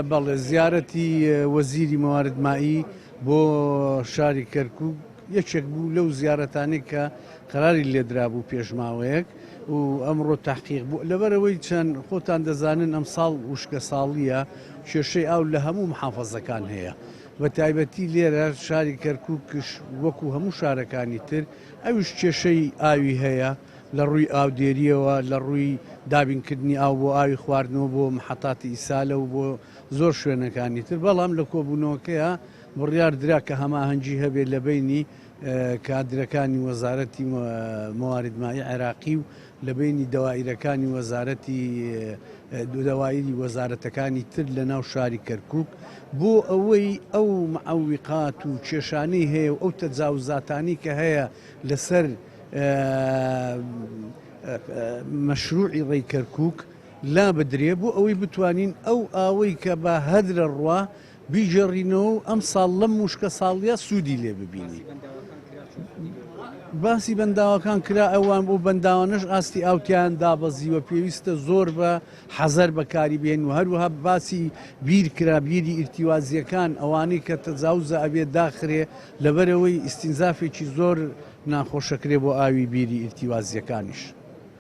بەڵێ زیارەتی وەزیری مەوارد مایی بۆ شاری کەرکووک یەکێک بوو لەو زیارەتانەی کە قەراری لێدرا بوو پێشماوەیەک و ئەمڕۆ تحقیق بوو لەبەرەوەی چەند خۆتان دەزانن ئەم ساڵ وشکە ساڵیە کێشەی ئاو لە هەموو محافەزەکان هەیە بە تایبەتی لێرە شاری کەرکووکش وەکو هەموو شارەکانی تر ئەوش کێشەی ئاوی هەیە لە ڕووی ئاودێریەوە لە ڕووی دابینکردنی ئاو بۆ ئاوی خواردنەوە بۆ محەتاتی ئیسالە و بۆ زۆر شوێنەکانی تر بەڵام لە کۆبوونەوەکەیە بڕیار درا کە هەماهەنگی هەبێت لە بینی کادرەکانی وەزارەتی مەوارد مایی عێراقی و لە بینی دەوائیرەکانی وەزارەتی دەوائیری وەزارەتەکانی تر لە ناو شاری کەرکووک بۆ ئەوەی ئەو معەویقات و کێشانەی هەیە و ئەو تەجاوزاتانی کە هەیە لەسەر مەشروعی ڕێی کەرکووک لا بدرێ بۆ ئەوەی بتوانین ئەو ئاوەی کە بە هەدرە ڕوا بیژەڕینەوە و ئەم ساڵ لەم وشکە ساڵیە سوودی لێ ببینی. باسی بەنداوەکان کرا ئەوان بۆ بەنداوانش ئاستی ئاوتیان دابەزیوە پێویستە زۆر بە حەزەر بەکاری بێن و هەروەها باسی بیر کرا بیری ئیرتیوازیەکان ئەوانەی کە تەجاوزە ئەبێ داخرێ لەبەرەوەی ئیستینزافێکی زۆر ناخۆشەکرێ بۆ ئاوی بیری ئیرتیوازیەکانیش.